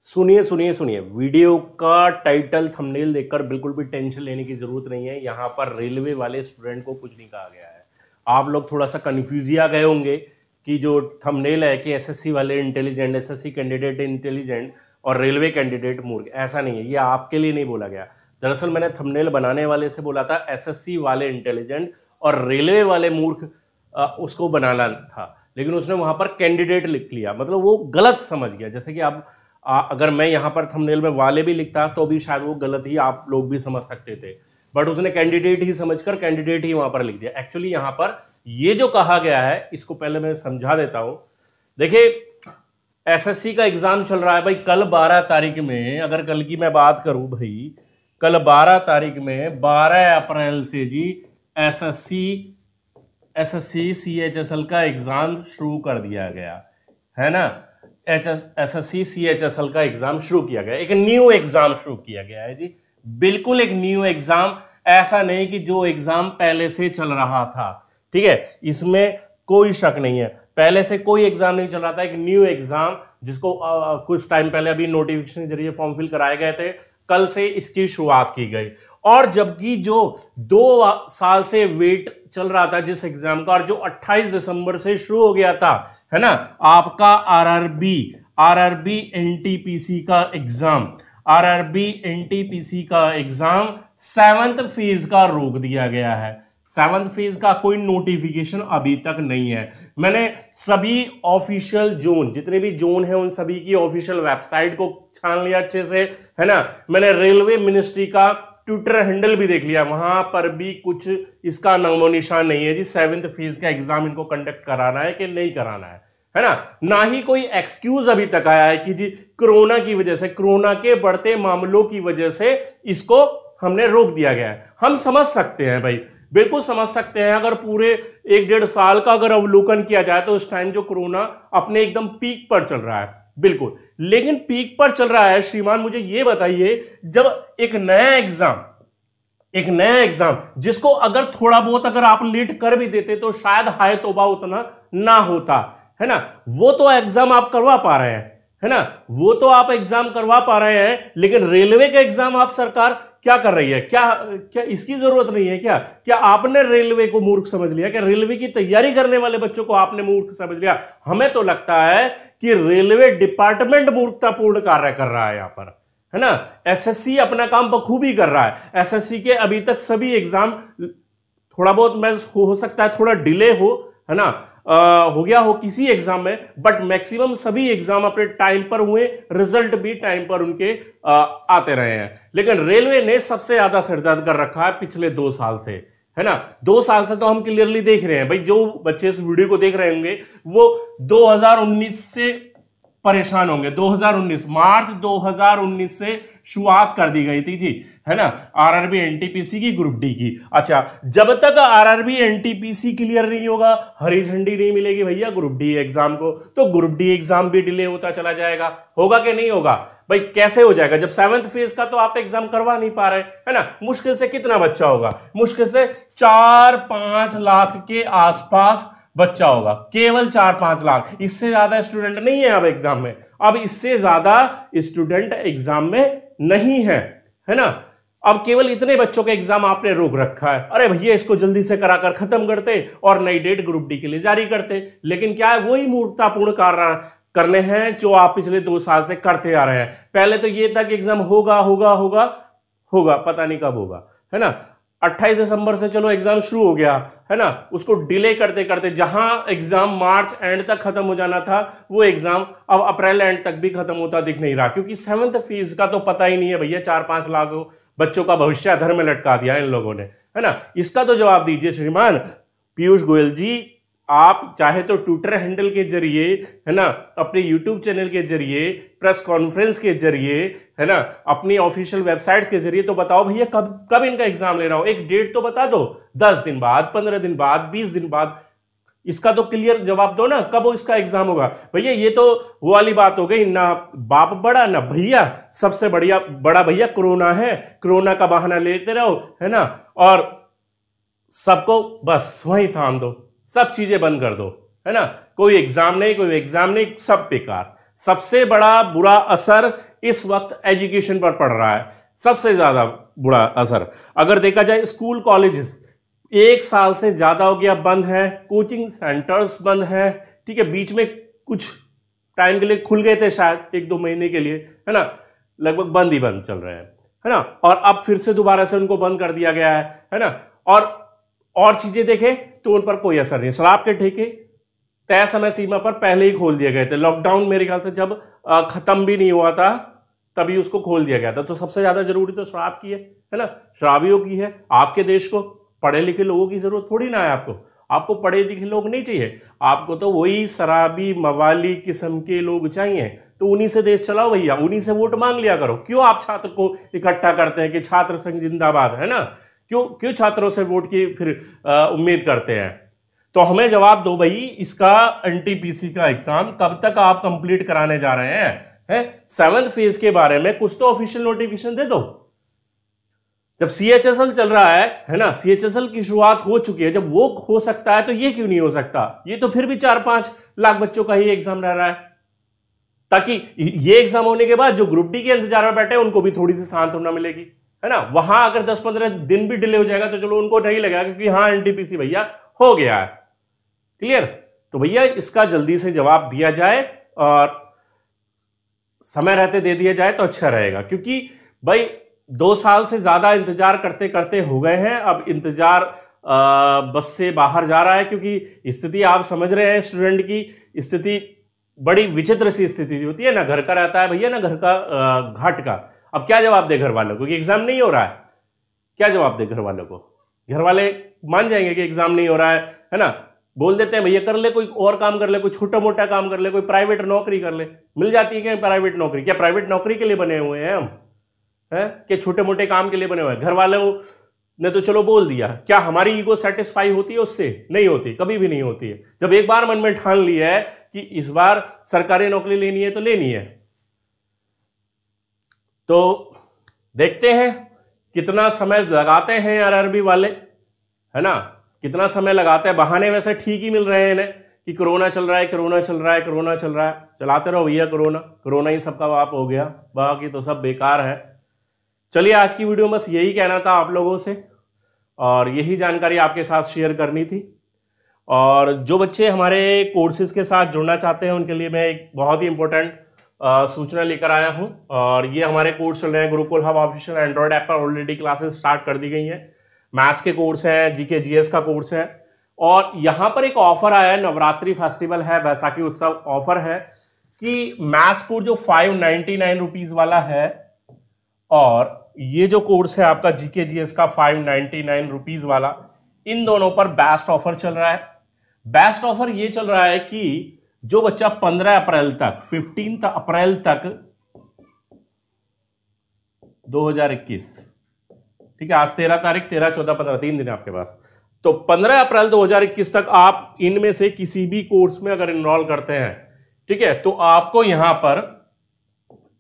सुनिए सुनिए सुनिए, वीडियो का टाइटल थंबनेल देखकर बिल्कुल भी टेंशन लेने की जरूरत नहीं है। यहाँ पर रेलवे वाले स्टूडेंट को कुछ नहीं कहा गया है। आप लोग थोड़ा सा कन्फ्यूजिया गए होंगे कि जो थंबनेल है कि एसएससी वाले इंटेलिजेंट, एसएससी कैंडिडेट इंटेलिजेंट और रेलवे कैंडिडेट मूर्ख। ऐसा नहीं है, ये आपके लिए नहीं बोला गया। दरअसल मैंने थंबनेल बनाने वाले से बोला था एसएससी वाले इंटेलिजेंट और रेलवे वाले मूर्ख उसको बनाना था, लेकिन उसने वहां पर कैंडिडेट लिख लिया, मतलब वो गलत समझ गया। जैसे कि आप अगर मैं यहाँ पर थंबनेल में वाले भी लिखता तो भी शायद वो गलत ही आप लोग भी समझ सकते थे, बट उसने कैंडिडेट ही समझकर कैंडिडेट ही वहां पर लिख दिया। एक्चुअली यहाँ पर ये जो कहा गया है इसको पहले मैं समझा देता हूं। देखिए, एसएससी का एग्जाम चल रहा है भाई। कल 12 तारीख में, अगर कल की मैं बात करूं भाई, कल 12 तारीख में 12 अप्रैल से जी एसएससी सीएचएसएल का एग्जाम शुरू कर दिया गया है ना। एसएससी सीएचएसएल का एग्जाम शुरू किया गया, एक न्यू एग्जाम शुरू किया गया है जी, बिल्कुल एक न्यू एग्जाम। ऐसा नहीं कि जो एग्जाम पहले से चल रहा था, ठीक है, इसमें कोई शक नहीं है। पहले से कोई एग्जाम नहीं चल रहा था, एक न्यू एग्जाम जिसको कुछ टाइम पहले अभी नोटिफिकेशन के जरिए फॉर्म फिल कराए गए थे, कल से इसकी शुरुआत की गई। और जबकि जो 2 साल से वेट चल रहा था जिस एग्जाम का, और जो 28 दिसंबर से शुरू हो गया था, है ना, आपका आरआरबी एनटीपीसी का एग्जाम, आरआरबी एनटीपीसी का एग्जाम 7th फेज का रोक दिया गया है। 7th फेज का कोई नोटिफिकेशन अभी तक नहीं है। मैंने सभी ऑफिशियल जोन, जितने भी जोन है उन सभी की ऑफिशियल वेबसाइट को छान लिया अच्छे से, है ना। मैंने रेलवे मिनिस्ट्री का ट्विटर हैंडल भी देख लिया, वहां पर भी कुछ इसका नामो निशान नहीं है जी 7th फेज का एग्जाम इनको कंडक्ट कराना है कि नहीं कराना है ना। ना ही कोई एक्सक्यूज अभी तक आया है कि जी कोरोना की वजह से, कोरोना के बढ़ते मामलों की वजह से इसको हमने रोक दिया गया है। हम समझ सकते हैं भाई, बिल्कुल समझ सकते हैं। अगर पूरे 1-1.5 साल का अगर अवलोकन किया जाए तो उस टाइम जो कोरोना अपने एकदम पीक पर चल रहा है, बिल्कुल, लेकिन पीक पर चल रहा है श्रीमान, मुझे यह बताइए, जब एक नया एग्जाम जिसको अगर थोड़ा बहुत अगर आप लेट कर भी देते तो शायद हाय तौबा उतना ना होता, है ना। वो तो एग्जाम आप करवा पा रहे हैं, है ना, वो तो आप एग्जाम करवा पा रहे हैं, लेकिन रेलवे का एग्जाम आप सरकार क्या कर रही है? क्या इसकी जरूरत नहीं है? क्या आपने रेलवे को मूर्ख समझ लिया? क्या रेलवे की तैयारी करने वाले बच्चों को आपने मूर्ख समझ लिया? हमें तो लगता है कि रेलवे डिपार्टमेंट मूर्खतापूर्ण कार्य कर रहा है यहां पर, है ना। एसएससी अपना काम बखूबी कर रहा है। एसएससी के अभी तक सभी एग्जाम, थोड़ा बहुत मैं हो सकता है थोड़ा डिले हो, है ना, हो गया हो किसी एग्जाम में, बट मैक्सिमम सभी एग्जाम अपने टाइम पर हुए, रिजल्ट भी टाइम पर उनके आते रहे हैं। लेकिन रेलवे ने सबसे ज्यादा सिरदर्द कर रखा है पिछले 2 साल से, है ना। 2 साल से तो हम क्लियरली देख रहे हैं भाई, जो बच्चे इस वीडियो को देख रहे होंगे वो 2019 से परेशान होंगे। 2019 मार्च 2019 से शुरुआत कर दी गई थी जी, है ना, आरआरबी एनटीपीसी की, ग्रुप डी की। अच्छा, जब तक आरआरबी एनटीपीसी क्लियर नहीं होगा, हरी झंडी नहीं मिलेगी भैया ग्रुप डी एग्जाम को, तो ग्रुप डी एग्जाम भी डिले होता चला जाएगा। होगा कि नहीं होगा भाई? कैसे हो जाएगा जब 7th फेज का तो आप एग्जाम करवा नहीं पा रहे, है ना। मुश्किल से कितना बच्चा होगा? मुश्किल से 4-5 लाख के आसपास बच्चा होगा, केवल 4-5 लाख। इससे ज्यादा स्टूडेंट नहीं है अब एग्जाम में, अब इससे ज्यादा स्टूडेंट एग्जाम में नहीं है ना। अब केवल इतने बच्चों का एग्जाम आपने रोक रखा है। अरे भैया, इसको जल्दी से कराकर खत्म करते और नई डेट ग्रुप डी के लिए जारी करते। लेकिन क्या है, वही मूर्खतापूर्ण कार्य करने हैं जो आप पिछले 2 साल से करते आ रहे हैं। पहले तो ये था कि एग्जाम होगा, पता नहीं कब होगा, है ना। 28 दिसंबर से चलो एग्जाम शुरू हो गया, है ना, उसको डिले करते करते जहां एग्जाम मार्च एंड तक खत्म हो जाना था, वो एग्जाम अब अप्रैल एंड तक भी खत्म होता दिख नहीं रहा, क्योंकि 7th फेज का तो पता ही नहीं है भैया। 4-5 लाख बच्चों का भविष्य अधर में लटका दिया इन लोगों ने, है ना। इसका तो जवाब दीजिए श्रीमान पीयूष गोयल जी। आप चाहे तो ट्विटर हैंडल के जरिए, है ना, अपने यूट्यूब चैनल के जरिए, प्रेस कॉन्फ्रेंस के जरिए, है ना, अपनी ऑफिशियल वेबसाइट के जरिए तो बताओ भैया कब इनका एग्जाम ले रहा हूं। एक डेट तो बता दो, 10 दिन बाद, 15 दिन बाद, 20 दिन बाद। इसका तो क्लियर जवाब दो ना, कब इसका एग्जाम होगा भैया। ये तो वो वाली बात हो गई ना, बाप बड़ा ना भैया, सबसे बड़ा भैया कोरोना है, कोरोना का बहाना लेते रहो, है ना, और सबको बस वहीं थाम दो, सब चीजें बंद कर दो, है ना। कोई एग्जाम नहीं, सब बेकार। सबसे बड़ा बुरा असर इस वक्त एजुकेशन पर पड़ रहा है सबसे ज्यादा बुरा असर। अगर देखा जाए स्कूल कॉलेजेस 1 साल से ज्यादा हो गया बंद है, कोचिंग सेंटर्स बंद है, ठीक है, बीच में कुछ टाइम के लिए खुल गए थे शायद 1-2 महीने के लिए, है ना, लगभग बंद ही बंद चल रहे हैं, है ना, और अब फिर से दोबारा से उनको बंद कर दिया गया है ना। और चीजें देखें तो उन पर कोई असर नहीं। शराब के ठेके तय समय सीमा पर पहले ही खोल दिए गए थे। लॉकडाउन मेरे ख्याल से जब खत्म भी नहीं हुआ था तभी उसको खोल दिया गया था। तो सबसे ज्यादा जरूरी तो शराब की है ना, शराबियों की है। आपके देश को पढ़े लिखे लोगों की जरूरत थोड़ी ना है, आपको पढ़े लिखे लोग नहीं चाहिए, आपको तो वही शराबी मवाली किस्म के लोग चाहिए। तो उन्हीं से देश चलाओ भैया, उन्हीं से वोट मांग लिया करो। क्यों आप छात्र को इकट्ठा करते हैं कि छात्र संघ जिंदाबाद, है ना, क्यों छात्रों से वोट की फिर उम्मीद करते हैं? तो हमें जवाब दो भाई, इसका एनटीपीसी का एग्जाम कब तक आप कंप्लीट कराने जा रहे हैं? 7th फेज के बारे में कुछ तो ऑफिशियल नोटिफिकेशन दे दो। जब सीएचएसएल चल रहा है ना, सीएचएसएल की शुरुआत हो चुकी है, जब वो हो सकता है तो ये क्यों नहीं हो सकता? ये तो फिर भी 4-5 लाख बच्चों का ही एग्जाम रह रहा है, ताकि ये एग्जाम होने के बाद जो ग्रुप डी के इंतजार में बैठे हैं उनको भी थोड़ी सी सांत्वना मिलेगी, है ना। वहां अगर 10-15 दिन भी डिले हो जाएगा तो चलो उनको नहीं लगेगा, क्योंकि हाँ एनटीपीसी भैया हो गया है। क्लियर? तो भैया इसका जल्दी से जवाब दिया जाए और समय रहते दे दिया जाए तो अच्छा रहेगा, क्योंकि भाई 2 साल से ज्यादा इंतजार करते करते हो गए हैं। अब इंतजार बस से बाहर जा रहा है, क्योंकि स्थिति आप समझ रहे हैं, स्टूडेंट की स्थिति बड़ी विचित्र सी स्थिति होती है, ना घर का रहता है भैया, ना घर का घाट का। अब क्या जवाब दे घर वालों को कि एग्जाम नहीं हो रहा है? क्या जवाब दे घर वालों को? घर वाले मान जाएंगे कि एग्जाम नहीं हो रहा है ना, बोल देते हैं भैया कर ले, कोई और काम कर ले, कोई छोटा मोटा काम कर ले, कोई प्राइवेट नौकरी कर ले। मिल जाती है क्या प्राइवेट नौकरी? क्या प्राइवेट नौकरी के लिए बने हुए हैं हम, है कि छोटे मोटे काम के लिए बने हुए हैं? घर वालों ने तो चलो बोल दिया, क्या हमारी ईगो सेटिस्फाई होती है उससे? नहीं होती, कभी भी नहीं होती है। जब एक बार मन में ठान लिया है कि इस बार सरकारी नौकरी लेनी है तो लेनी है। तो देखते हैं कितना समय लगाते हैं आरआरबी वाले, है ना, कितना समय लगाते हैं। बहाने वैसे ठीक ही मिल रहे हैं इन्हें कि कोरोना चल रहा है, कोरोना चल रहा है, कोरोना चल रहा है। चलाते रहो भैया, कोरोना ही सबका बाप हो गया, बाकी तो सब बेकार है। चलिए आज की वीडियो में बस यही कहना था आप लोगों से, और यही जानकारी आपके साथ शेयर करनी थी। और जो बच्चे हमारे कोर्सेज के साथ जुड़ना चाहते हैं उनके लिए मैं एक बहुत ही इंपॉर्टेंट सूचना लेकर आया हूं। और ये हमारे कोर्स चल रहे हैं, Gurukul hub official Android app पर ऑलरेडी क्लासेस स्टार्ट कर दी गई हैं। मैथ्स के कोर्स हैं, जीके जीएस का कोर्स है, और यहां पर एक ऑफर आया है, नवरात्रि फेस्टिवल है, बैसाखी उत्सव ऑफर है कि मैथ्स कोर्स जो 599 रुपीज वाला है, और ये जो कोर्स है आपका जीके जीएस का 599 रुपीज वाला, इन दोनों पर बेस्ट ऑफर चल रहा है। बेस्ट ऑफर ये चल रहा है कि जो बच्चा 15 अप्रैल तक 15 अप्रैल तक 2021, ठीक है, आज 13 तारीख, 13, 14, 15, 3 दिन है आपके पास। तो 15 अप्रैल 2021 तक आप इनमें से किसी भी कोर्स में अगर इनरोल करते हैं, ठीक है, तो आपको यहां पर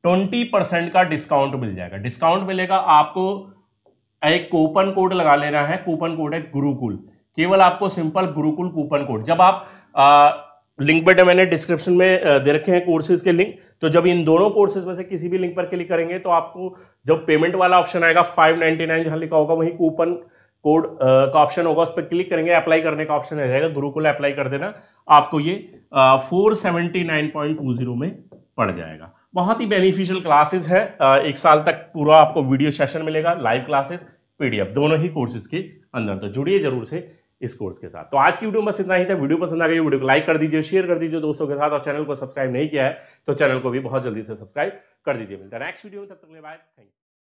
20% का डिस्काउंट मिल जाएगा। डिस्काउंट मिलेगा आपको, एक कूपन कोड लगा लेना है, कूपन कोड है गुरुकुल, केवल आपको सिंपल गुरुकुल कूपन कोड। जब आप लिंक बटन मैंने डिस्क्रिप्शन में दे रखे हैं कोर्सेज के लिंक, तो जब इन दोनों कोर्सेज में से किसी भी लिंक पर क्लिक करेंगे तो आपको जब पेमेंट वाला ऑप्शन आएगा 599 जहां लिखा होगा, वहीं कूपन कोड का ऑप्शन होगा, उस पर क्लिक करेंगे, अप्लाई करने का ऑप्शन आ जाएगा, गुरुकुल अप्लाई कर देना, आपको ये 479.20 में पड़ जाएगा। बहुत ही बेनिफिशियल क्लासेस है, 1 साल तक पूरा आपको वीडियो सेशन मिलेगा, लाइव क्लासेस, पीडीएफ, दोनों ही कोर्सेज के अंदर। तो जुड़िए जरूर से इस कोर्स के साथ। तो आज की वीडियो में बस इतना ही था। वीडियो पसंद आ गई, वीडियो को लाइक कर दीजिए, शेयर कर दीजिए दोस्तों के साथ, और चैनल को सब्सक्राइब नहीं किया है तो चैनल को भी बहुत जल्दी से सब्सक्राइब कर दीजिए। मिलता है नेक्स्ट वीडियो में, तब तक के लिए बाय, थैंक यू।